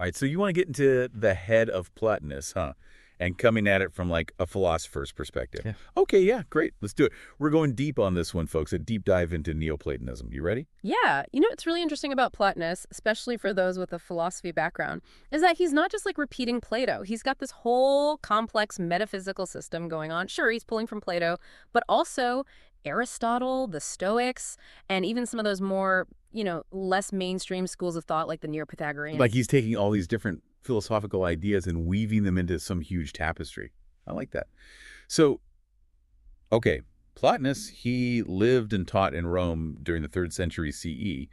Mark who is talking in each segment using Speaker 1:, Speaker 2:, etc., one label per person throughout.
Speaker 1: All right, so you want to get into the head of Plotinus, huh? And coming at it from like a philosopher's perspective.
Speaker 2: Yeah.
Speaker 1: Okay, yeah, great. Let's do it. We're going deep on this one, folks, a deep dive into Neoplatonism. You ready?
Speaker 3: Yeah, what's really interesting about Plotinus, especially for those with a philosophy background, is that he's not just like repeating Plato. He's got this whole complex metaphysical system going on. Sure, he's pulling from Plato, but also Aristotle, the Stoics, and even some of those more, less mainstream schools of thought like the
Speaker 1: Like
Speaker 3: Neo-Pythagoreans.
Speaker 1: he's taking all these different philosophical ideas and weaving them into some huge tapestry. I like that. So, okay, Plotinus, he lived and taught in Rome during the 3rd century CE,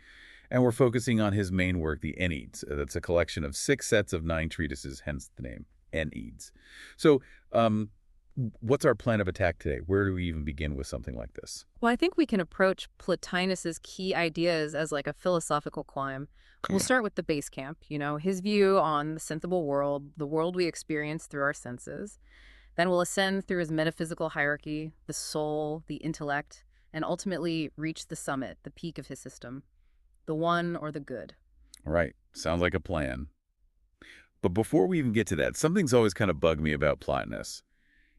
Speaker 1: and we're focusing on his main work, the Enneads. That's a collection of 6 sets of 9 treatises, hence the name, Enneads. So, what's our plan of attack today? Where do we even begin with something like this?
Speaker 3: Well, I think we can approach Plotinus's key ideas as like a philosophical climb. We'll start with the base camp, his view on the sensible world, the world we experience through our senses. Then we'll ascend through his metaphysical hierarchy, the soul, the intellect, and ultimately reach the summit, the peak of his system, the one or the good.
Speaker 1: All right, sounds like a plan. But before we even get to that, something's always kind of bugged me about Plotinus.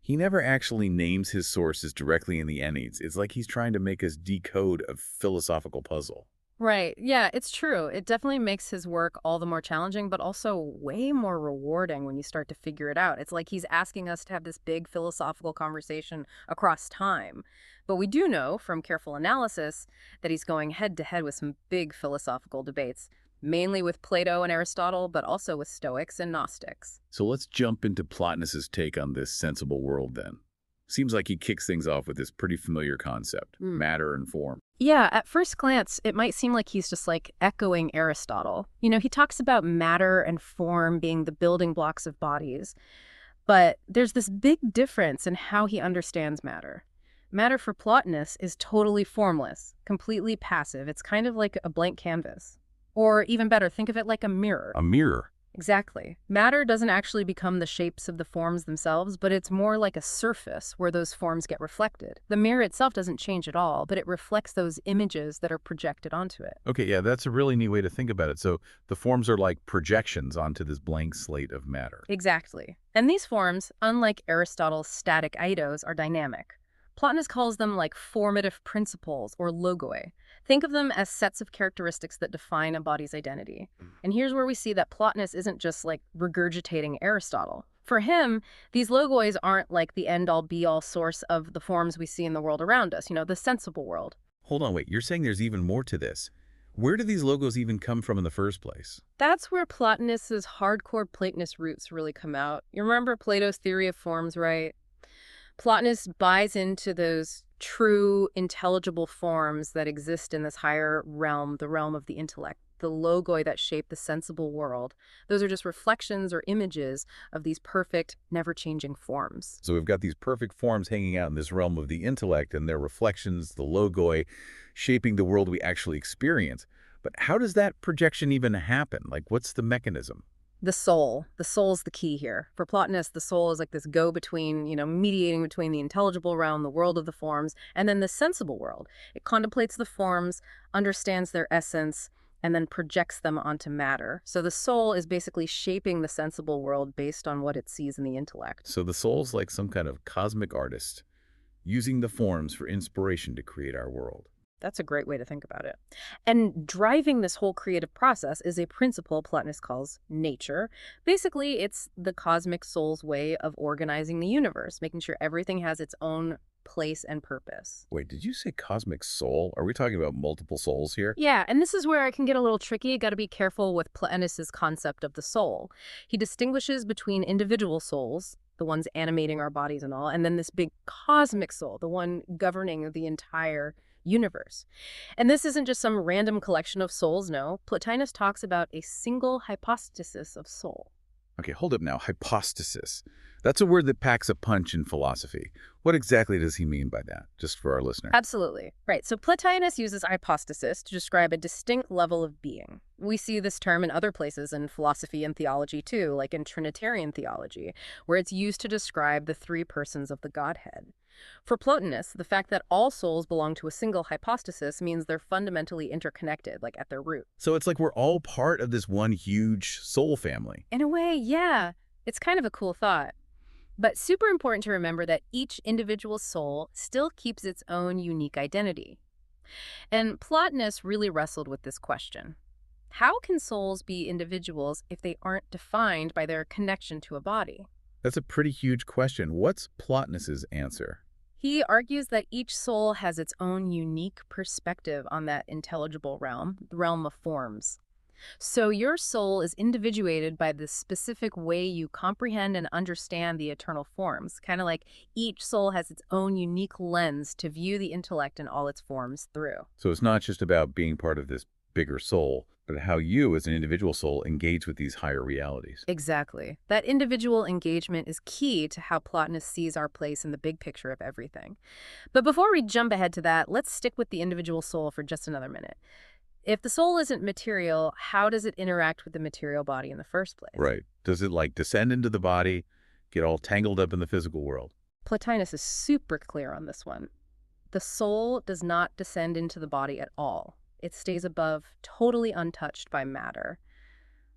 Speaker 1: He never actually names his sources directly in the Enneads. It's like he's trying to make us decode a philosophical puzzle.
Speaker 3: Right. Yeah, it's true. It definitely makes his work all the more challenging, but also way more rewarding when you start to figure it out. It's like he's asking us to have this big philosophical conversation across time. But we do know from careful analysis that he's going head to head with some big philosophical debates, mainly with Plato and Aristotle, but also with Stoics and Gnostics.
Speaker 1: So let's jump into Plotinus's take on this sensible world then. Seems like he kicks things off with this pretty familiar concept, matter and form.
Speaker 3: Yeah, at first glance, it might seem like he's just like echoing Aristotle. He talks about matter and form being the building blocks of bodies. But there's this big difference in how he understands matter. Matter for Plotinus is totally formless, completely passive. It's kind of like a blank canvas. Or even better, think of it like a mirror.
Speaker 1: A mirror.
Speaker 3: Exactly. Matter doesn't actually become the shapes of the forms themselves, but it's more like a surface where those forms get reflected. The mirror itself doesn't change at all, but it reflects those images that are projected onto it.
Speaker 1: Okay, yeah, that's a really neat way to think about it. So the forms are like projections onto this blank slate of matter.
Speaker 3: Exactly. And these forms, unlike Aristotle's static eidos, are dynamic. Plotinus calls them like formative principles or logoi. Think of them as sets of characteristics that define a body's identity. And here's where we see that Plotinus isn't just like regurgitating Aristotle. For him, these logois aren't like the end-all be-all source of the forms we see in the world around us, the sensible world.
Speaker 1: Hold on, wait, you're saying there's even more to this. Where do these logos even come from in the first place?
Speaker 3: That's where Plotinus's hardcore Platonist roots really come out. You remember Plato's theory of forms, right? Plotinus buys into those true, intelligible forms that exist in this higher realm, the realm of the intellect, the logoi that shape the sensible world. Those are just reflections or images of these perfect, never-changing forms.
Speaker 1: So we've got these perfect forms hanging out in this realm of the intellect, and their reflections, the logoi, shaping the world we actually experience. But how does that projection even happen? Like, what's the mechanism?
Speaker 3: The soul. The soul's the key here. For Plotinus, the soul is like this go-between, mediating between the intelligible realm, the world of the forms, and then the sensible world. It contemplates the forms, understands their essence, and then projects them onto matter. So the soul is basically shaping the sensible world based on what it sees in the intellect.
Speaker 1: So the soul's like some kind of cosmic artist, using the forms for inspiration to create our world.
Speaker 3: That's a great way to think about it. And driving this whole creative process is a principle Plotinus calls nature. Basically, it's the cosmic soul's way of organizing the universe, making sure everything has its own place and purpose.
Speaker 1: Wait, did you say cosmic soul? Are we talking about multiple souls here?
Speaker 3: Yeah, and this is where I can get a little tricky. You got to be careful with Plotinus's concept of the soul. He distinguishes between individual souls, the ones animating our bodies and all, and then this big cosmic soul, the one governing the entire universe. And this isn't just some random collection of souls, no. Plotinus talks about a single hypostasis of soul.
Speaker 1: Okay, hold up now. Hypostasis. That's a word that packs a punch in philosophy. What exactly does he mean by that, just for our listener?
Speaker 3: Absolutely. Right. So Plotinus uses hypostasis to describe a distinct level of being. We see this term in other places in philosophy and theology too, like in Trinitarian theology, where it's used to describe the 3 persons of the Godhead. For Plotinus, the fact that all souls belong to a single hypostasis means they're fundamentally interconnected, like at their root.
Speaker 1: So it's like we're all part of this one huge soul family.
Speaker 3: In a way, yeah, it's kind of a cool thought. But super important to remember that each individual soul still keeps its own unique identity. And Plotinus really wrestled with this question. How can souls be individuals if they aren't defined by their connection to a body?
Speaker 1: That's a pretty huge question. What's Plotinus's answer?
Speaker 3: He argues that each soul has its own unique perspective on that intelligible realm, the realm of forms. So your soul is individuated by the specific way you comprehend and understand the eternal forms, kind of like each soul has its own unique lens to view the intellect in all its forms through.
Speaker 1: So it's not just about being part of this bigger soul, but how you as an individual soul engage with these higher realities.
Speaker 3: Exactly. That individual engagement is key to how Plotinus sees our place in the big picture of everything. But before we jump ahead to that, let's stick with the individual soul for just another minute. If the soul isn't material, how does it interact with the material body in the first place?
Speaker 1: Right. Does it like descend into the body, get all tangled up in the physical world?
Speaker 3: Plotinus is super clear on this one. The soul does not descend into the body at all. It stays above, totally untouched by matter.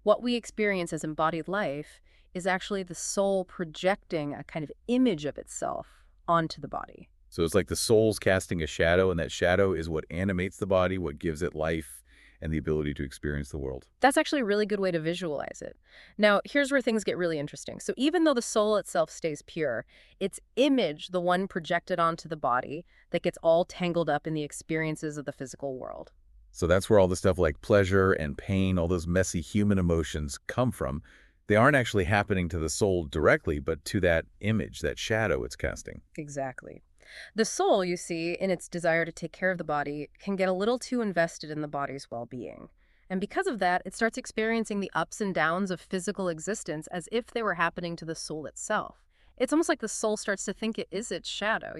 Speaker 3: What we experience as embodied life is actually the soul projecting a kind of image of itself onto the body.
Speaker 1: So it's like the soul's casting a shadow, and that shadow is what animates the body, what gives it life and the ability to experience the world.
Speaker 3: That's actually a really good way to visualize it. Now, here's where things get really interesting. So even though the soul itself stays pure, its image, the one projected onto the body, that gets all tangled up in the experiences of the physical world.
Speaker 1: So that's where all the stuff like pleasure and pain, all those messy human emotions come from. They aren't actually happening to the soul directly, but to that image, that shadow it's casting.
Speaker 3: Exactly. The soul, you see, in its desire to take care of the body, can get a little too invested in the body's well-being. And because of that, it starts experiencing the ups and downs of physical existence as if they were happening to the soul itself. It's almost like the soul starts to think it is its shadow,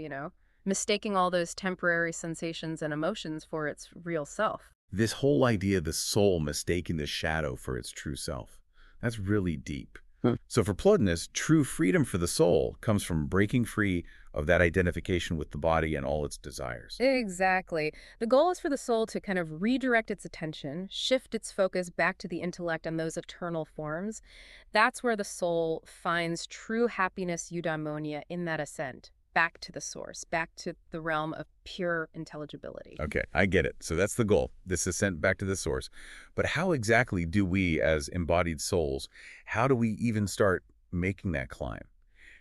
Speaker 3: mistaking all those temporary sensations and emotions for its real self.
Speaker 1: This whole idea of the soul mistaking the shadow for its true self, that's really deep. So for Plotinus, true freedom for the soul comes from breaking free of that identification with the body and all its desires.
Speaker 3: Exactly. The goal is for the soul to kind of redirect its attention, shift its focus back to the intellect and those eternal forms. That's where the soul finds true happiness, eudaimonia, in that ascent, back to the source, back to the realm of pure intelligibility.
Speaker 1: Okay, I get it. So that's the goal, this ascent back to the source. But how exactly do we, as embodied souls, how do we even start making that climb?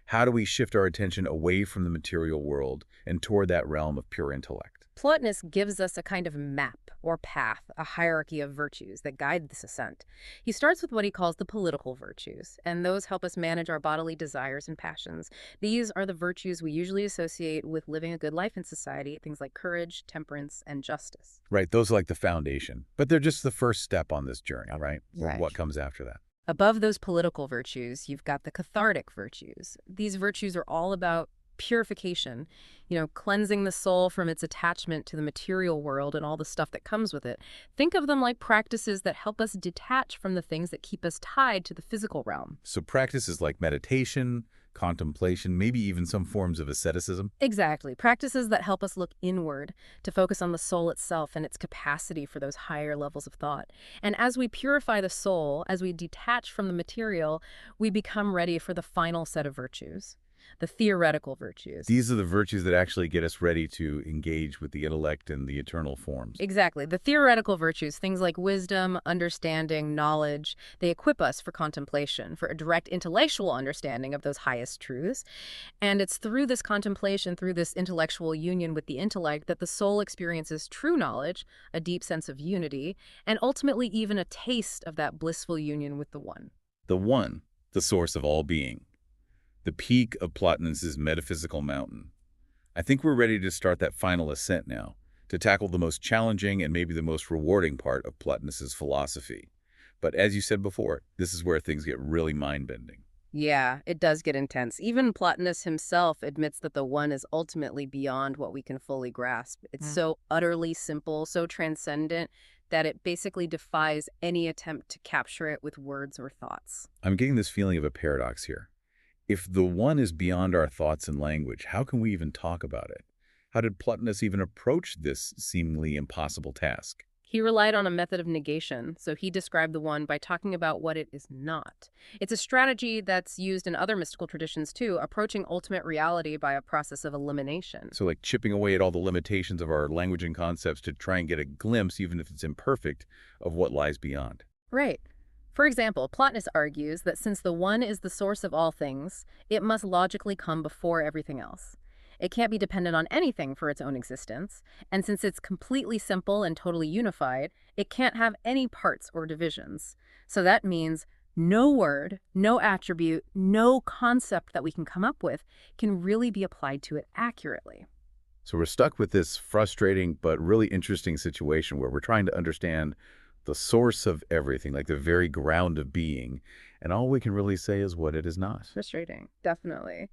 Speaker 1: How do we shift our attention away from the material world and toward that realm of pure intellect?
Speaker 3: Plotinus gives us a kind of map or path, a hierarchy of virtues that guide this ascent. He starts with what he calls the political virtues, and those help us manage our bodily desires and passions. These are the virtues we usually associate with living a good life in society, things like courage, temperance, and justice.
Speaker 1: Right, those are like the foundation. But they're just the first step on this journey, right?
Speaker 3: Right.
Speaker 1: What comes after that?
Speaker 3: Above those political virtues, you've got the cathartic virtues. These virtues are all about purification, cleansing the soul from its attachment to the material world and all the stuff that comes with it. Think of them like practices that help us detach from the things that keep us tied to the physical realm.
Speaker 1: So practices like meditation, contemplation, maybe even some forms of asceticism?
Speaker 3: Exactly. Practices that help us look inward, to focus on the soul itself and its capacity for those higher levels of thought. And as we purify the soul, as we detach from the material, we become ready for the final set of virtues. The theoretical virtues.
Speaker 1: These are the virtues that actually get us ready to engage with the intellect and the eternal forms.
Speaker 3: Exactly. The theoretical virtues, things like wisdom, understanding, knowledge, they equip us for contemplation, for a direct intellectual understanding of those highest truths. And it's through this contemplation, through this intellectual union with the intellect, that the soul experiences true knowledge, a deep sense of unity, and ultimately even a taste of that blissful union with the One.
Speaker 1: The One, the source of all being. The peak of Plotinus's metaphysical mountain. I think we're ready to start that final ascent now, to tackle the most challenging and maybe the most rewarding part of Plotinus's philosophy. But as you said before, this is where things get really mind-bending.
Speaker 3: Yeah, it does get intense. Even Plotinus himself admits that the One is ultimately beyond what we can fully grasp. It's so utterly simple, so transcendent, that it basically defies any attempt to capture it with words or thoughts.
Speaker 1: I'm getting this feeling of a paradox here. if the one is beyond our thoughts and language, how can we even talk about it? How did Plotinus even approach this seemingly impossible task?
Speaker 3: He relied on a method of negation, so he described the one by talking about what it is not. It's a strategy that's used in other mystical traditions too, approaching ultimate reality by a process of elimination.
Speaker 1: So like chipping away at all the limitations of our language and concepts to try and get a glimpse, even if it's imperfect, of what lies beyond.
Speaker 3: Right. For example, Plotinus argues that since the one is the source of all things, it must logically come before everything else. It can't be dependent on anything for its own existence, and since it's completely simple and totally unified, it can't have any parts or divisions. So that means no word, no attribute, no concept that we can come up with can really be applied to it accurately.
Speaker 1: So we're stuck with this frustrating but really interesting situation where we're trying to understand the source of everything, like the very ground of being, and all we can really say is what it is not.
Speaker 3: Frustrating, definitely.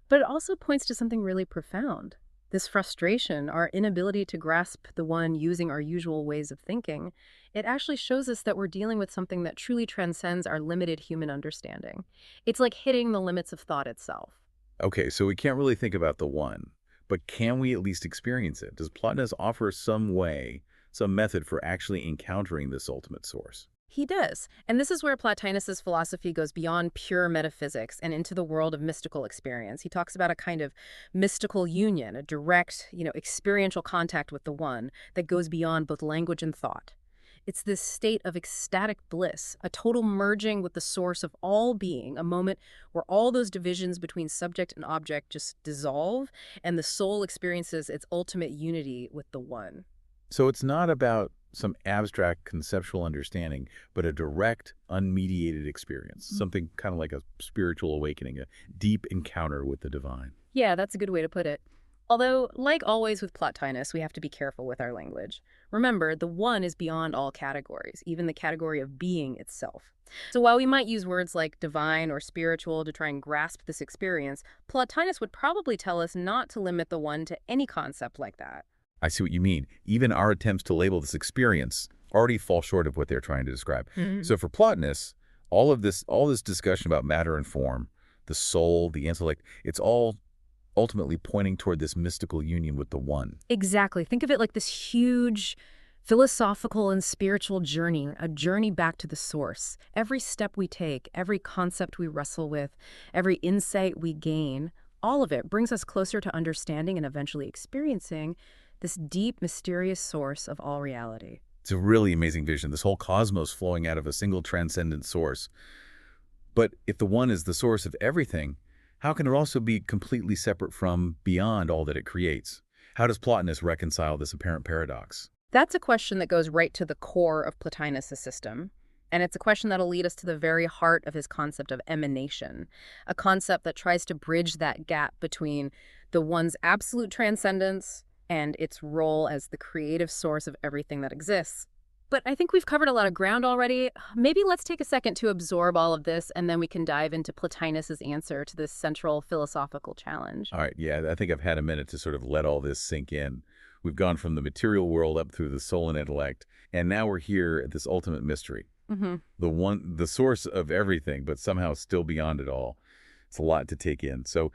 Speaker 3: But it also points to something really profound. This frustration, our inability to grasp the one using our usual ways of thinking, it actually shows us that we're dealing with something that truly transcends our limited human understanding. It's like hitting the limits of thought itself.
Speaker 1: Okay, so we can't really think about the one, but can we at least experience it? Does Plotinus offer some way, some method for actually encountering this ultimate source?
Speaker 3: He does. And this is where Plotinus's philosophy goes beyond pure metaphysics and into the world of mystical experience. He talks about a kind of mystical union, a direct, experiential contact with the one that goes beyond both language and thought. It's this state of ecstatic bliss, a total merging with the source of all being, a moment where all those divisions between subject and object just dissolve, and the soul experiences its ultimate unity with the one.
Speaker 1: So it's not about some abstract conceptual understanding, but a direct, unmediated experience, something kind of like a spiritual awakening, a deep encounter with the divine.
Speaker 3: Yeah, that's a good way to put it. Although, like always with Plotinus, we have to be careful with our language. Remember, the one is beyond all categories, even the category of being itself. So while we might use words like divine or spiritual to try and grasp this experience, Plotinus would probably tell us not to limit the one to any concept like that.
Speaker 1: I see what you mean. Even our attempts to label this experience already fall short of what they're trying to describe. So for Plotinus, all this discussion about matter and form, the soul, the intellect, it's all ultimately pointing toward this mystical union with the one.
Speaker 3: Exactly. Think of it like this huge philosophical and spiritual journey, a journey back to the source. Every step we take, every concept we wrestle with, every insight we gain, all of it brings us closer to understanding and eventually experiencing this deep, mysterious source of all reality.
Speaker 1: It's a really amazing vision, this whole cosmos flowing out of a single transcendent source. But if the one is the source of everything, how can it also be completely separate from, beyond all that it creates? How does Plotinus reconcile this apparent paradox?
Speaker 3: That's a question that goes right to the core of Plotinus' system. And it's a question that'll lead us to the very heart of his concept of emanation, a concept that tries to bridge that gap between the one's absolute transcendence and its role as the creative source of everything that exists. But I think we've covered a lot of ground already. Maybe let's take a second to absorb all of this, and then we can dive into Plotinus's answer to this central philosophical challenge.
Speaker 1: All right, yeah, I think I've had a minute to sort of let all this sink in. We've gone from the material world up through the soul and intellect, and now we're here at this ultimate mystery. The source of everything, but somehow still beyond it all. It's a lot to take in. So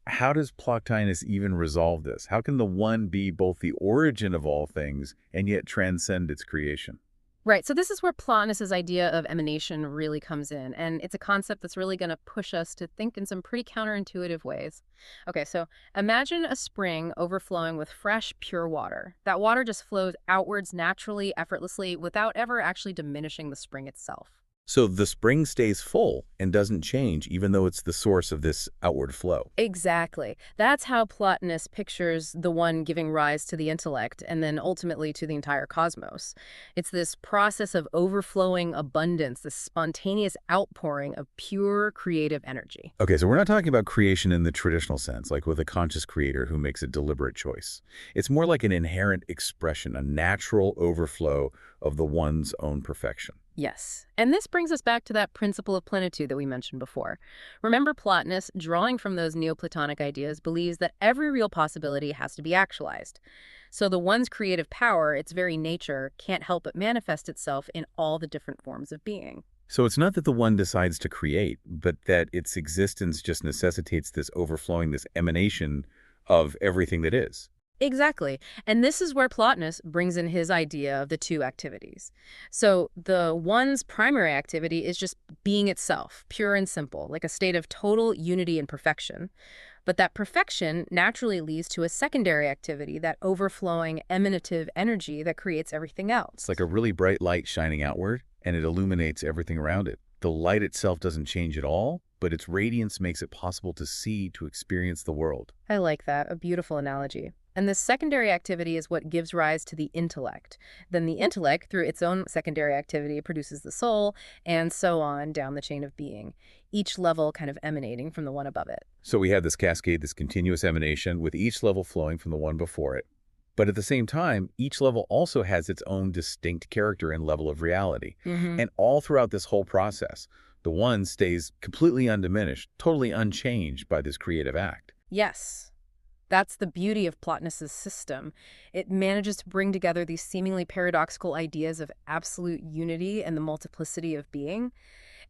Speaker 1: how does Plotinus even resolve this? How can the one be both the origin of all things and yet transcend its creation?
Speaker 3: Right, so this is where Plotinus's idea of emanation really comes in, and it's a concept that's really going to push us to think in some pretty counterintuitive ways. Okay, so imagine a spring overflowing with fresh, pure water. That water just flows outwards naturally, effortlessly, without ever actually diminishing the spring itself.
Speaker 1: So the spring stays full and doesn't change, even though it's the source of this outward flow.
Speaker 3: Exactly. That's how Plotinus pictures the one giving rise to the intellect and then ultimately to the entire cosmos. It's this process of overflowing abundance, this spontaneous outpouring of pure creative energy.
Speaker 1: Okay, so we're not talking about creation in the traditional sense, like with a conscious creator who makes a deliberate choice. It's more like an inherent expression, a natural overflow of the one's own perfection.
Speaker 3: Yes. And this brings us back to that principle of plenitude that we mentioned before. Remember, Plotinus, drawing from those Neoplatonic ideas, believes that every real possibility has to be actualized. So the one's creative power, its very nature, can't help but manifest itself in all the different forms of being.
Speaker 1: So it's not that the one decides to create, but that its existence just necessitates this overflowing, this emanation of everything that is.
Speaker 3: Exactly. And this is where Plotinus brings in his idea of the two activities. So the one's primary activity is just being itself, pure and simple, like a state of total unity and perfection. But that perfection naturally leads to a secondary activity, that overflowing emanative energy that creates everything
Speaker 1: It's
Speaker 3: else.
Speaker 1: like a really bright light shining outward, and it illuminates everything around it. The light itself doesn't change at all, but its radiance makes it possible to see, to experience the world.
Speaker 3: I like that, a beautiful analogy. And this secondary activity is what gives rise to the intellect. Then the intellect, through its own secondary activity, produces the soul, and so on down the chain of being, each level kind of emanating from the one above it.
Speaker 1: So we have this cascade, this continuous emanation, with each level flowing from the one before it. But at the same time, each level also has its own distinct character and level of reality.
Speaker 3: Hmm.
Speaker 1: And all throughout this whole process, the one stays completely undiminished, totally unchanged by this creative act.
Speaker 3: Yes. That's the beauty of Plotinus's system. It manages to bring together these seemingly paradoxical ideas of absolute unity and the multiplicity of being.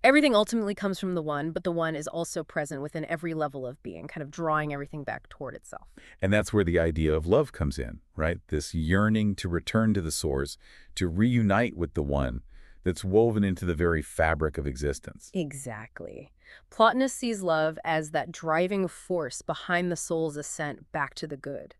Speaker 3: Everything ultimately comes from the one, but the one is also present within every level of being, kind of drawing everything back toward itself.
Speaker 1: And that's where the idea of love comes in, right? This yearning to return to the source, to reunite with the one that's woven into the very fabric of existence.
Speaker 3: Exactly. Plotinus sees love as that driving force behind the soul's ascent back to the good.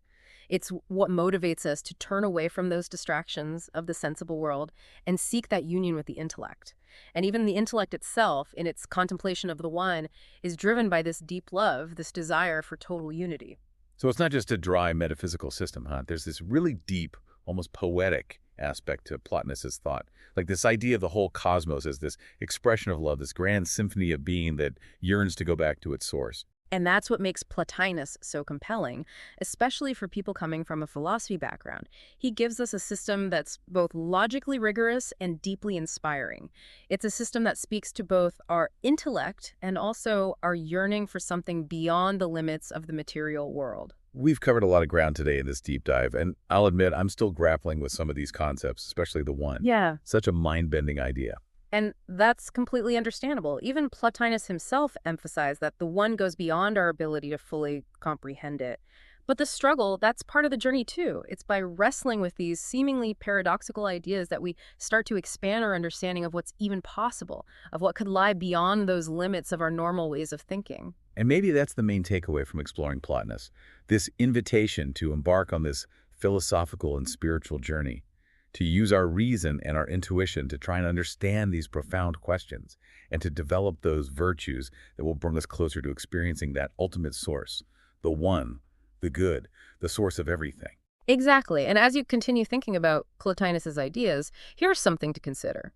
Speaker 3: It's what motivates us to turn away from those distractions of the sensible world and seek that union with the intellect. And even the intellect itself, in its contemplation of the one, is driven by this deep love, this desire for total unity.
Speaker 1: So it's not just a dry metaphysical system, huh? There's this really deep, almost poetic aspect to Plotinus's thought. Like this idea of the whole cosmos as this expression of love, this grand symphony of being that yearns to go back to its source.
Speaker 3: And that's what makes Plotinus so compelling, especially for people coming from a philosophy background. He gives us a system that's both logically rigorous and deeply inspiring. It's a system that speaks to both our intellect and also our yearning for something beyond the limits of the material world.
Speaker 1: We've covered a lot of ground today in this deep dive, and I'll admit I'm still grappling with some of these concepts, especially the one.
Speaker 3: Yeah.
Speaker 1: Such a mind-bending idea.
Speaker 3: And that's completely understandable. Even Plotinus himself emphasized that the one goes beyond our ability to fully comprehend it. But the struggle, that's part of the journey too. It's by wrestling with these seemingly paradoxical ideas that we start to expand our understanding of what's even possible, of what could lie beyond those limits of our normal ways of thinking.
Speaker 1: And maybe that's the main takeaway from exploring Plotinus, this invitation to embark on this philosophical and spiritual journey, to use our reason and our intuition to try and understand these profound questions, and to develop those virtues that will bring us closer to experiencing that ultimate source, the one, the good, the source of everything.
Speaker 3: Exactly. And as you continue thinking about Plotinus's ideas, here's something to consider.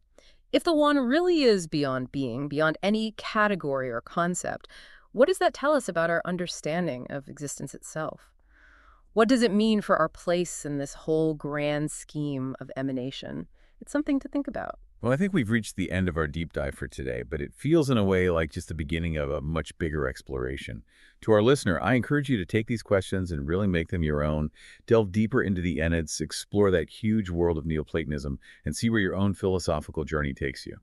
Speaker 3: If the one really is beyond being, beyond any category or concept, what does that tell us about our understanding of existence itself? What does it mean for our place in this whole grand scheme of emanation? It's something to think about.
Speaker 1: Well, I think we've reached the end of our deep dive for today, but it feels in a way like just the beginning of a much bigger exploration. To our listener, I encourage you to take these questions and really make them your own. Delve deeper into the Enneads, explore that huge world of Neoplatonism, and see where your own philosophical journey takes you.